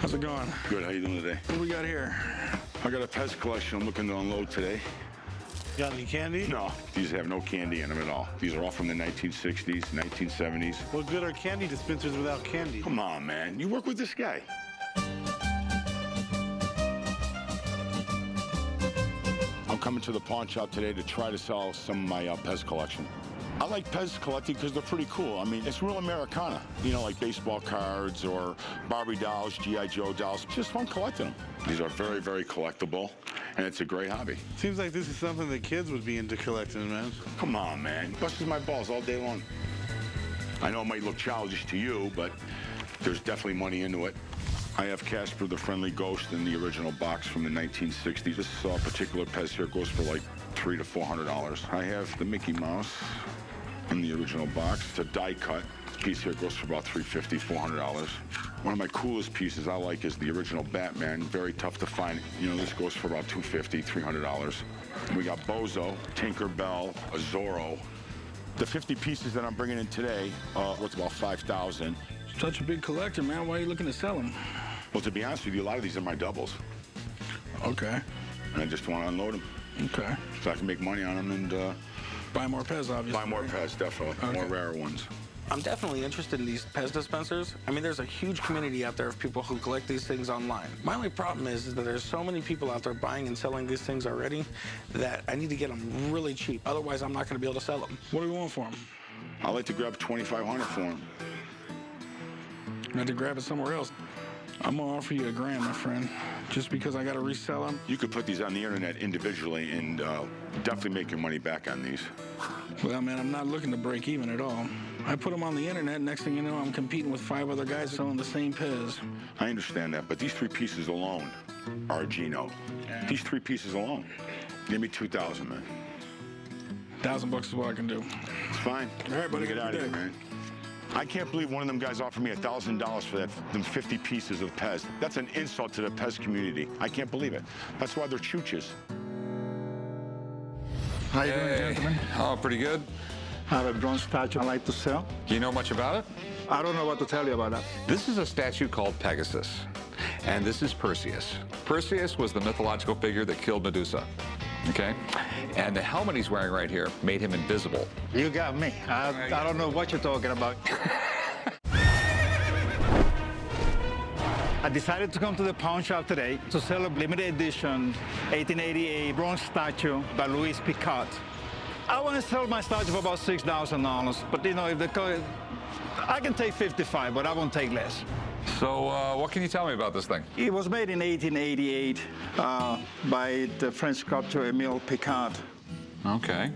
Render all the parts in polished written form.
How's it going? Good, how you doing today? What do we got here? I got a Pez collection I'm looking to unload today. Got any candy? No, these have no candy in them at all. These are all from the 1960s, 1970s. What good are candy dispensers without candy? Come on, man. You work with this guy. I'm coming to the pawn shop today to try to sell some of my Pez collection. I like Pez collecting because they're pretty cool. I mean, it's real Americana. You know, like baseball cards or Barbie dolls, G.I. Joe dolls. It's just fun collecting them. These are very, very collectible, and it's a great hobby. Seems like this is something that kids would be into collecting, man. Come on, man. Busts my balls all day long. I know it might look childish to you, but there's definitely money into it. I have Casper the Friendly Ghost in the original box from the 1960s. This particular Pez here goes for like $300 to $400. I have the Mickey Mouse in the original box. It's a die cut. This piece here goes for about $350, $400. One of my coolest pieces I like is the original Batman. Very tough to find. You know, this goes for about $250, $300. We got Bozo, Tinkerbell, a Zorro. The 50 pieces that I'm bringing in today worth about $5,000. Such a big collector, man. Why are you looking to sell them? Well, to be honest with you, a lot of these are my doubles. Okay. And I just want to unload them. Okay. So I can make money on them and buy more Pez, obviously. buy more Pez, definitely. Okay. More rare ones. I'm definitely interested in these Pez dispensers. I mean, there's a huge community out there of people who collect these things online. My only problem is that there's so many people out there buying and selling these things already that I need to get them really cheap. Otherwise, I'm not going to be able to sell them. What do you want for them? I like to grab $2,500 for them. I had to grab it somewhere else. I'm gonna offer you $1,000, my friend, just because I gotta resell them. You could put these on the internet individually and definitely make your money back on these. Well, man, I'm not looking to break even at all. I put them on the internet, next thing you know, I'm competing with 5 other guys selling the same Pez. I understand that, but these 3 pieces alone are a G-note. These 3 pieces alone. Give me $2,000, man. $1,000 is what I can do. It's fine. All right, buddy, Get out of here, man. I can't believe one of them guys offered me $1,000 for them 50 pieces of Pez. That's an insult to the Pez community. I can't believe it. That's why they're chooches. How you doing, gentlemen? Oh, pretty good. I have a bronze statue I'd like to sell. Do you know much about it? I don't know what to tell you about that. This is a statue called Pegasus, and this is Perseus. Perseus was the mythological figure that killed Medusa, okay? And the helmet he's wearing right here made him invisible. You got me. I don't know what you're talking about. I decided to come to the pawn shop today to sell a limited edition 1888 bronze statue by Louis Picard. I want to sell my statue for about $6,000, but you know, if I can take 55, but I won't take less. So what can you tell me about this thing? It was made in 1888 by the French sculptor Émile Picard. Okay.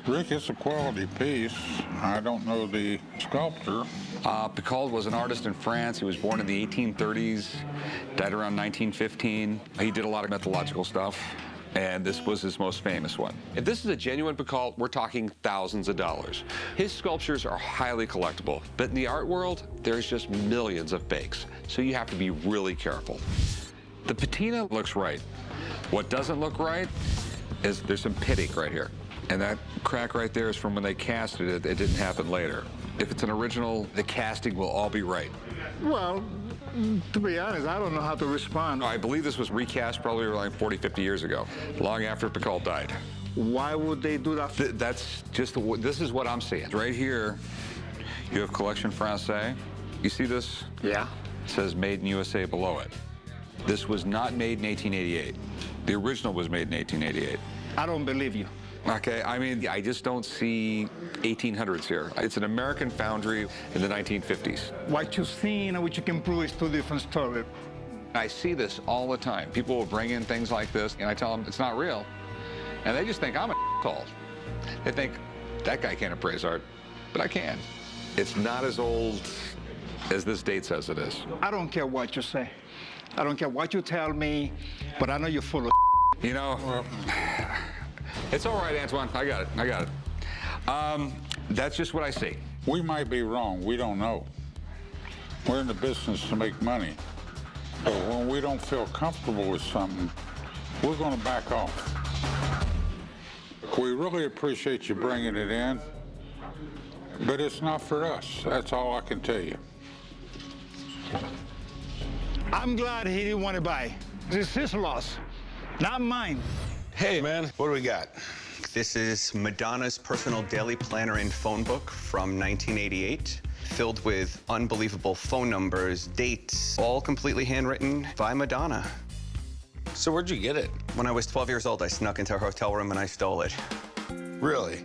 Rick, it's a quality piece. I don't know the sculptor. Picard was an artist in France. He was born in the 1830s, died around 1915. He did a lot of mythological stuff, and this was his most famous one. If this is a genuine Picard, we're talking thousands of dollars. His sculptures are highly collectible, but in the art world, there's just millions of fakes, so you have to be really careful. The patina looks right. What doesn't look right is there's some pitting right here. And that crack right there is from when they casted it. It didn't happen later. If it's an original, the casting will all be right. Well, to be honest, I don't know how to respond. I believe this was recast probably like 40, 50 years ago, long after Picard died. Why would they do that? That's just, this is what I'm seeing. Right here, you have Collection Française. You see this? Yeah. It says Made in USA below it. This was not made in 1888. The original was made in 1888. I don't believe you. Okay, I mean, I just don't see 1800s here. It's an American foundry in the 1950s. What you've seen and what you can prove is 2 different stories. I see this all the time. People will bring in things like this, and I tell them it's not real. And they just think I'm a asshole. They think, that guy can't appraise art, but I can. It's not as old as this date says it is. I don't care what you say. I don't care what you tell me, but I know you're full of You know, it's all right, Antoine. I got it. That's just what I see. We might be wrong. We don't know. We're in the business to make money. But when we don't feel comfortable with something, we're going to back off. We really appreciate you bringing it in, but it's not for us. That's all I can tell you. I'm glad he didn't want to buy. It's his loss, not mine. Hey, man, what do we got? This is Madonna's personal daily planner and phone book from 1988, filled with unbelievable phone numbers, dates, all completely handwritten by Madonna. So where'd you get it? When I was 12 years old, I snuck into her hotel room and I stole it. Really?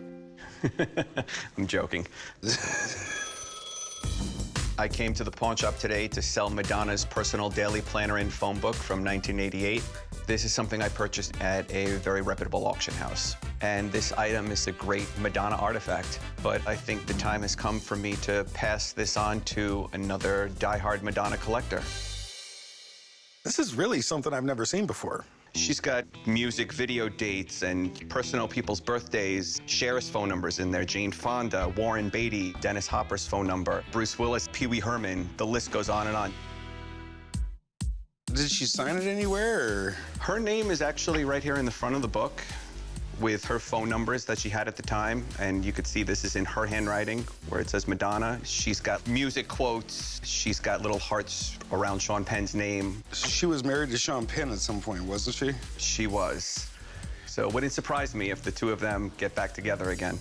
I'm joking. I came to the pawn shop today to sell Madonna's personal daily planner and phone book from 1988. This is something I purchased at a very reputable auction house. And this item is a great Madonna artifact, but I think the time has come for me to pass this on to another diehard Madonna collector. This is really something I've never seen before. She's got music video dates and personal people's birthdays, Cher's phone numbers in there, Jane Fonda, Warren Beatty, Dennis Hopper's phone number, Bruce Willis, Pee Wee Herman, the list goes on and on. Did she sign it anywhere, or? Her name is actually right here in the front of the book with her phone numbers that she had at the time, and you could see this is in her handwriting where it says Madonna. She's got music quotes, she's got little hearts around Sean Penn's name. She was married to Sean Penn at some point, wasn't she? She was. So it wouldn't surprise me if the two of them get back together again.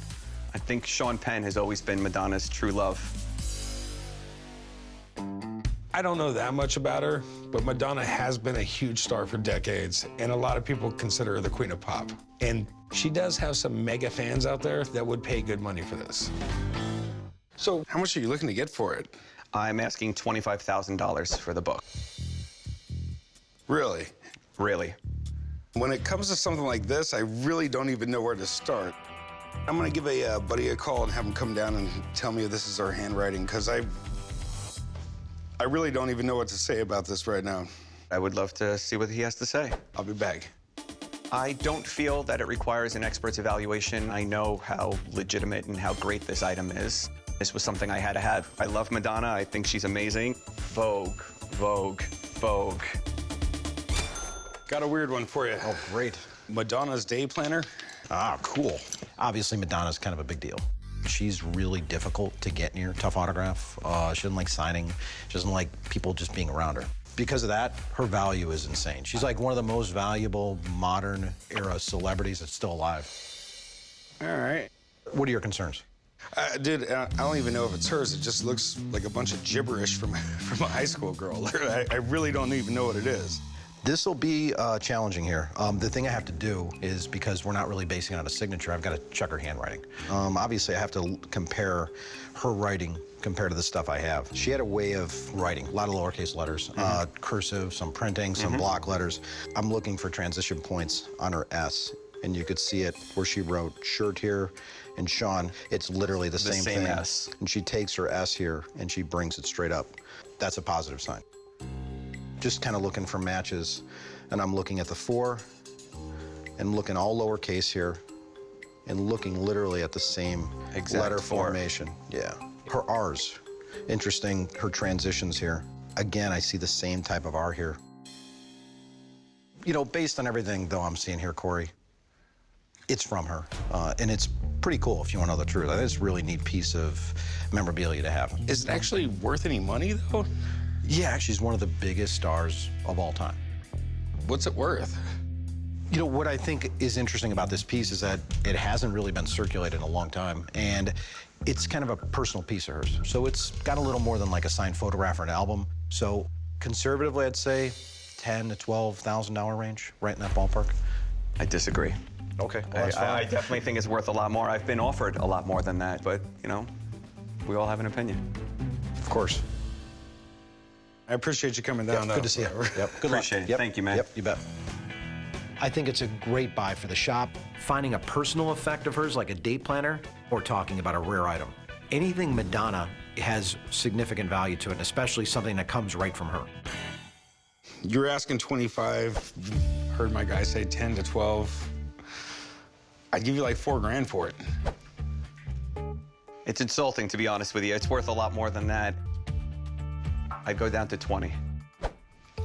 I think Sean Penn has always been Madonna's true love. I don't know that much about her, but Madonna has been a huge star for decades, and a lot of people consider her the queen of pop. And she does have some mega fans out there that would pay good money for this. So how much are you looking to get for it? I'm asking $25,000 for the book. Really? Really. When it comes to something like this, I really don't even know where to start. I'm gonna give a buddy a call and have him come down and tell me if this is her handwriting, because I really don't even know what to say about this right now. I would love to see what he has to say. I'll be back. I don't feel that it requires an expert's evaluation. I know how legitimate and how great this item is. This was something I had to have. I love Madonna. I think she's amazing. Vogue, Vogue, Vogue. Got a weird one for you. Oh, great. Madonna's day planner. Ah, cool. Obviously, Madonna's kind of a big deal. She's really difficult to get near, tough autograph. She doesn't like signing. She doesn't like people just being around her. Because of that, her value is insane. She's like one of the most valuable modern era celebrities that's still alive. All right. What are your concerns? Dude, I don't even know if it's hers. It just looks like a bunch of gibberish from a high school girl. I really don't even know what it is. This will be challenging here. The thing I have to do is, because we're not really basing it on a signature, I've got to check her handwriting. Obviously, I have to compare her writing compared to the stuff I have. She had a way of writing, a lot of lowercase letters, cursive, some printing, some block letters. I'm looking for transition points on her S, and you could see it where she wrote shirt here and Sean. It's literally the same thing. S. And she takes her S here and she brings it straight up. That's a positive sign. Just kind of looking for matches, and I'm looking at the 4 and looking all lowercase here and looking literally at the same Exact letter 4. formation. Yeah. Her R's, interesting, her transitions here. Again, I see the same type of R here. You know, based on everything, though, I'm seeing here, Corey, it's from her. And it's pretty cool, if you want to know the truth. I think it's a really neat piece of memorabilia to have. Is it actually worth any money, though? Yeah, she's one of the biggest stars of all time. What's it worth? You know, what I think is interesting about this piece is that it hasn't really been circulated in a long time, and it's kind of a personal piece of hers. So it's got a little more than like a signed photograph or an album. So conservatively, I'd say $10,000 to $12,000 range, right in that ballpark. I disagree. Okay, well, that's I fine. definitely think it's worth a lot more. I've been offered a lot more than that, but, you know, we all have an opinion. Of course. I appreciate you coming down. Yep, good to see you. Yep, good Appreciate luck. it. Yep. Thank you, man. Yep, you bet. I think it's a great buy for the shop. Finding a personal effect of hers like a date planner, or talking about a rare item. Anything Madonna has significant value to it, and especially something that comes right from her. You're asking 25. Heard my guy say 10 to 12. I'd give you like $4 grand for it. It's insulting, to be honest with you. It's worth a lot more than that. I'd go down to 20.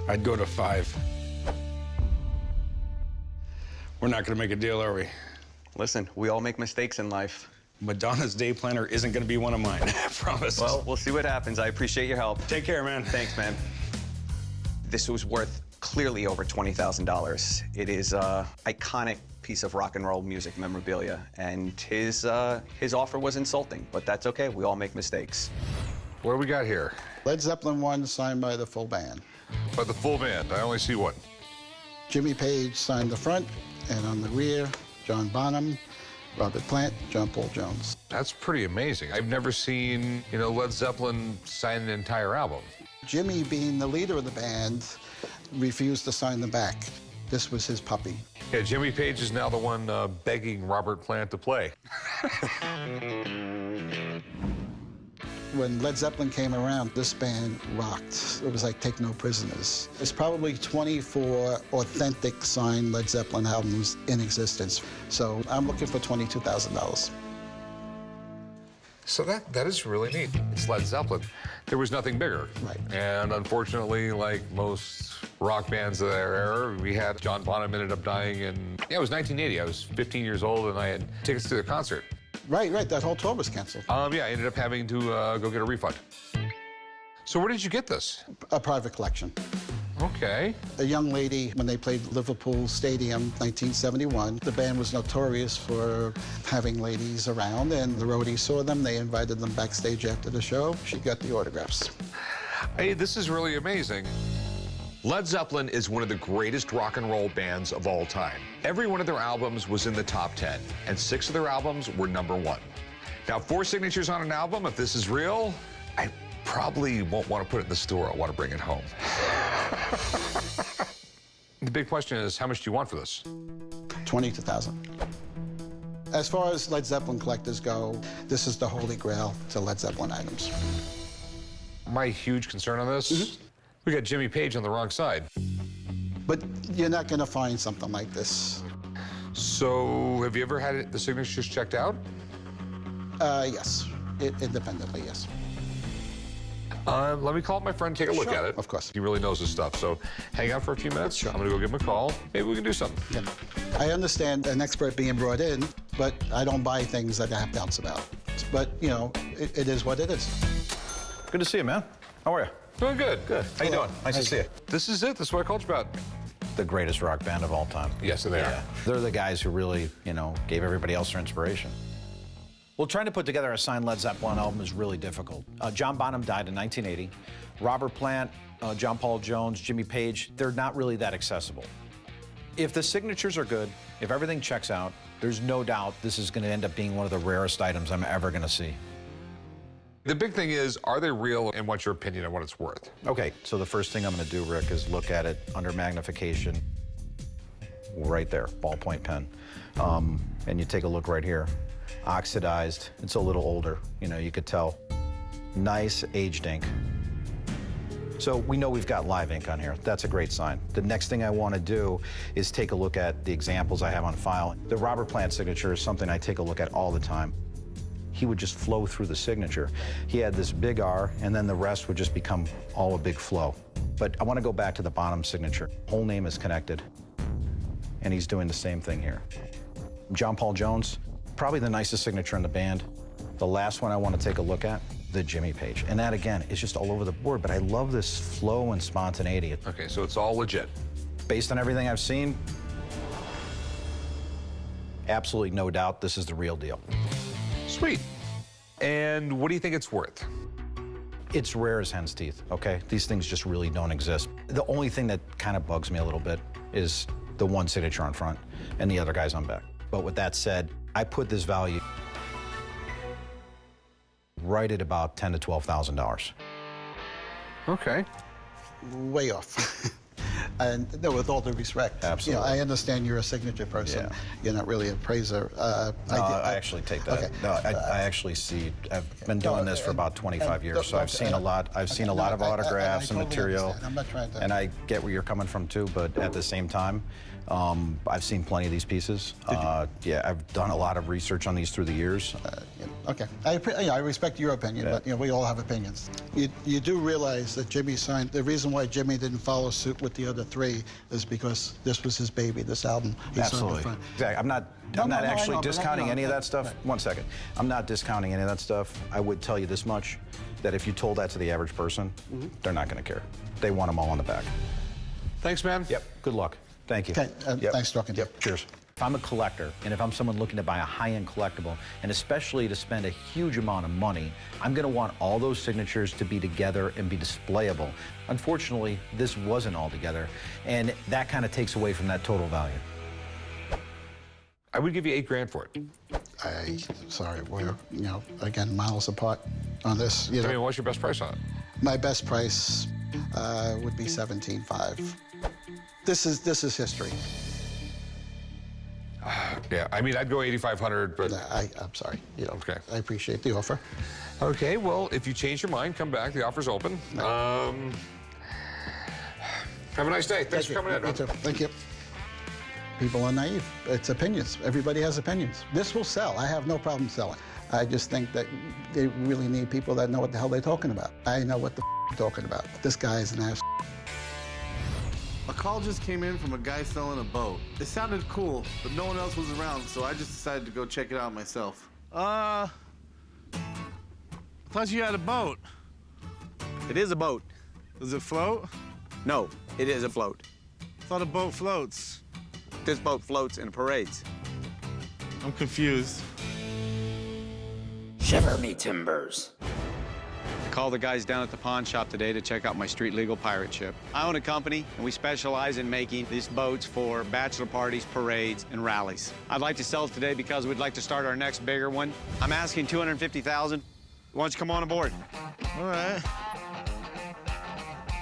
I'd go to 5. We're not gonna make a deal, are we? Listen, we all make mistakes in life. Madonna's day planner isn't gonna be one of mine, I promise. Well, we'll see what happens. I appreciate your help. Take care, man. Thanks, man. This was worth clearly over $20,000. It is an iconic piece of rock and roll music memorabilia, and his offer was insulting, but that's okay. We all make mistakes. What do we got here? Led Zeppelin 1 signed by the full band. By the full band. I only see one. Jimmy Page signed the front, and on the rear, John Bonham, Robert Plant, John Paul Jones. That's pretty amazing. I've never seen, Led Zeppelin sign an entire album. Jimmy, being the leader of the band, refused to sign the back. This was his puppy. Yeah, Jimmy Page is now the one begging Robert Plant to play. When Led Zeppelin came around, this band rocked. It was like Take No Prisoners. There's probably 24 authentic signed Led Zeppelin albums in existence. So I'm looking for $22,000. So that is really neat. It's Led Zeppelin. There was nothing bigger. Right. And unfortunately, like most rock bands of their era, we had John Bonham ended up dying in, it was 1980. I was 15 years old and I had tickets to the concert. Right. That whole tour was canceled. Yeah, I ended up having to go get a refund. So where did you get this? A private collection. Okay. A young lady, when they played Liverpool Stadium, 1971, the band was notorious for having ladies around, and the roadies saw them. They invited them backstage after the show. She got the autographs. Hey, this is really amazing. Led Zeppelin is one of the greatest rock and roll bands of all time. Every one of their albums was in the top 10, and 6 of their albums were #1. Now, 4 signatures on an album, if this is real, I probably won't want to put it in the store. I want to bring it home. The big question is, how much do you want for this? $22,000. As far as Led Zeppelin collectors go, this is the holy grail to Led Zeppelin items. My huge concern on this, we got Jimmy Page on the wrong side. But you're not going to find something like this. So, have you ever had the signatures checked out? Yes. Independently, yes. Let me call up my friend, take a look at it. Of course. He really knows his stuff, so hang out for a few minutes. Sure. I'm gonna go give him a call. Maybe we can do something. Yeah. I understand an expert being brought in, but I don't buy things that I have doubts about. But, it is what it is. Good to see you, man. How are you? Doing good. Good. How you doing? Nice to see you. This is it. This is what I called you about. The greatest rock band of all time. Yes, they are. They're the guys who really, gave everybody else their inspiration. Well, trying to put together a signed Led Zeppelin album is really difficult. John Bonham died in 1980. Robert Plant, John Paul Jones, Jimmy Page, they're not really that accessible. If the signatures are good, if everything checks out, there's no doubt this is going to end up being one of the rarest items I'm ever going to see. The big thing is, are they real, and what's your opinion on what it's worth? Okay, so the first thing I'm going to do, Rick, is look at it under magnification. Right there, ballpoint pen. And you take a look right here. Oxidized, it's a little older, you could tell. Nice aged ink. So we know we've got live ink on here. That's a great sign. The next thing I want to do is take a look at the examples I have on file. The Robert Plant signature is something I take a look at all the time. He would just flow through the signature. He had this big R, and then the rest would just become all a big flow. But I want to go back to the bottom signature. Whole name is connected, and he's doing the same thing here. John Paul Jones, probably the nicest signature in the band. The last one I want to take a look at, the Jimmy Page. And that, again, is just all over the board, but I love this flow and spontaneity. Okay, so it's all legit. Based on everything I've seen, absolutely no doubt this is the real deal. Sweet. And what do you think it's worth? It's rare as hen's teeth, okay? These things just really don't exist. The only thing that kind of bugs me a little bit is the one signature on front and the other guys on back. But with that said, I put this value right at about $10,000 to $12,000. Okay. Way off. And no, with all due respect. Absolutely. I understand you're a signature person. Yeah. You're not really a praiser. I actually take that. Okay. No, I actually see. I've been doing this for about 25 years, so I've seen a lot. I've seen a lot of autographs and totally material. understand. I'm not trying to. And I get where you're coming from too, but at the same time, I've seen plenty of these pieces. Yeah, I've done a lot of research on these through the years. Okay, I respect your opinion, but we all have opinions. You do realize that Jimmy signed. The reason why Jimmy didn't follow suit with the other 3 is because this was his baby, this album. He signed Absolutely. the front. Exactly. I'm not actually discounting any of that stuff. Right. One second. I'm not discounting any of that stuff. I would tell you this much, that if you told that to the average person, they're not going to care. They want them all on the back. Thanks, man. Yep, good luck. Thank you. Okay, thanks for talking to you. Yep, cheers. If I'm a collector, and if I'm someone looking to buy a high-end collectible, and especially to spend a huge amount of money, I'm gonna want all those signatures to be together and be displayable. Unfortunately, this wasn't all together, and that kind of takes away from that total value. I would give you $8 grand for it. Sorry, we're, again, miles apart on this. I mean, what's your best price on it? My best price would be $17,500. This is history. Yeah, I mean, I'd go $8,500, but... I'm sorry. Okay. I appreciate the offer. Okay, well, if you change your mind, come back. The offer's open. Have a nice day. Thanks for coming in. You too. Thank you. People are naive. It's opinions. Everybody has opinions. This will sell. I have no problem selling. I just think that they really need people that know what the hell they're talking about. I know what the I'm talking about. This guy is an ass. A call just came in from a guy selling a boat. It sounded cool, but no one else was around, so I just decided to go check it out myself. I thought you had a boat. It is a boat. Does it float? No, it is a float. I thought a boat floats. This boat floats in parades. I'm confused. Shiver me timbers. Call the guys down at the pawn shop today to check out my street legal pirate ship. I own a company, and we specialize in making these boats for bachelor parties, parades, and rallies. I'd like to sell it today because we'd like to start our next bigger one. I'm asking $250,000. Why don't you come on aboard? All right.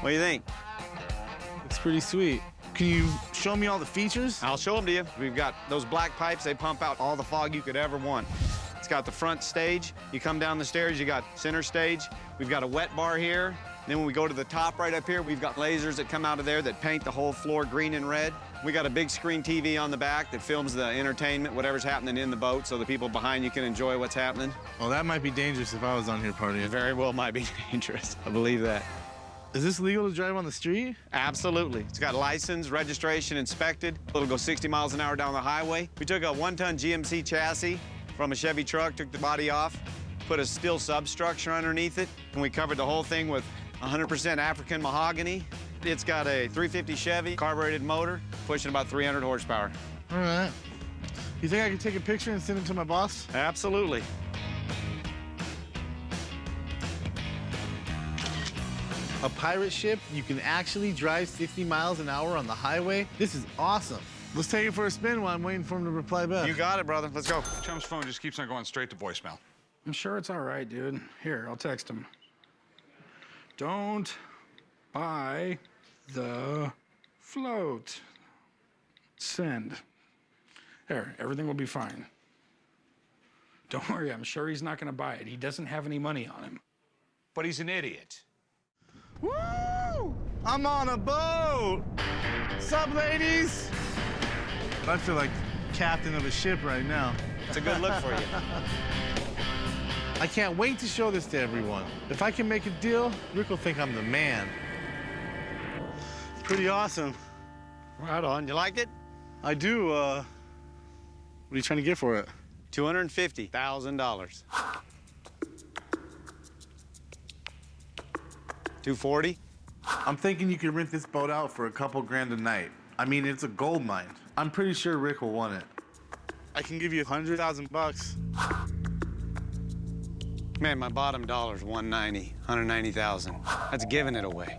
What do you think? It's pretty sweet. Can you show me all the features? I'll show them to you. We've got those black pipes. They pump out all the fog you could ever want. It's got the front stage. You come down the stairs, you got center stage. We've got a wet bar here. Then when we go to the top right up here, we've got lasers that come out of there that paint the whole floor green and red. We got a big screen TV on the back that films the entertainment, whatever's happening in the boat, so the people behind you can enjoy what's happening. Well, that might be dangerous if I was on here partying. It very well might be dangerous. I believe that. Is this legal to drive on the street? Absolutely. It's got license, registration, inspected. It'll go 60 miles an hour down the highway. We took a one-ton GMC chassis from a Chevy truck, took the body off, put a steel substructure underneath it, and we covered the whole thing with 100% African mahogany. It's got a 350 Chevy carbureted motor, pushing about 300 horsepower. All right. You think I could take a picture and send it to my boss? Absolutely. A pirate ship, you can actually drive 60 miles an hour on the highway? This is awesome. Let's take it for a spin while I'm waiting for him to reply back. You got it, brother. Let's go. Chum's phone just keeps on going straight to voicemail. I'm sure it's all right, dude. Here, I'll text him. Don't buy the float. Send. There, everything will be fine. Don't worry, I'm sure he's not gonna buy it. He doesn't have any money on him. But he's an idiot. Woo! I'm on a boat! Sup, ladies? I feel like captain of a ship right now. It's a good look for you. I can't wait to show this to everyone. If I can make a deal, Rick will think I'm the man. Pretty awesome. Right on. You like it? I do. What are you trying to get for it? $250,000. 240? I'm thinking you could rent this boat out for a couple grand a night. I mean, it's a gold mine. I'm pretty sure Rick will want it. I can give you $100,000. Man, my bottom dollar's 190, 190,000. That's giving it away.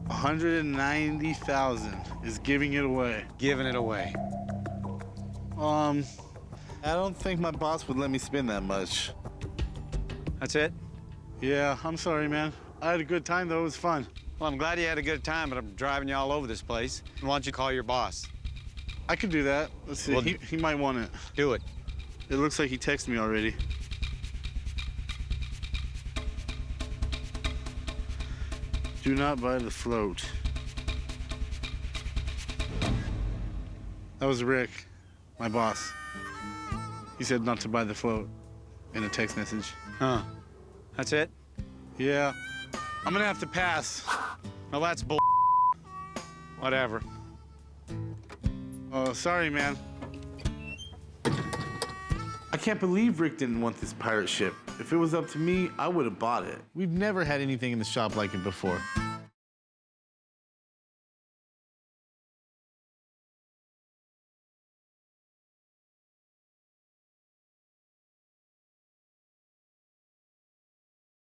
190,000 is giving it away. Giving it away. I don't think my boss would let me spend that much. That's it? Yeah, I'm sorry, man. I had a good time, though. It was fun. Well, I'm glad you had a good time, but I'm driving you all over this place. Why don't you call your boss? I could do that. Let's see. Well, he might want it. Do it. It looks like he texted me already. Do not buy the float. That was Rick, my boss. He said not to buy the float in a text message. Huh. That's it? Yeah. I'm gonna have to pass. Well, that's bull. Whatever. Oh, sorry, man. I can't believe Rick didn't want this pirate ship. If it was up to me, I would have bought it. We've never had anything in the shop like it before.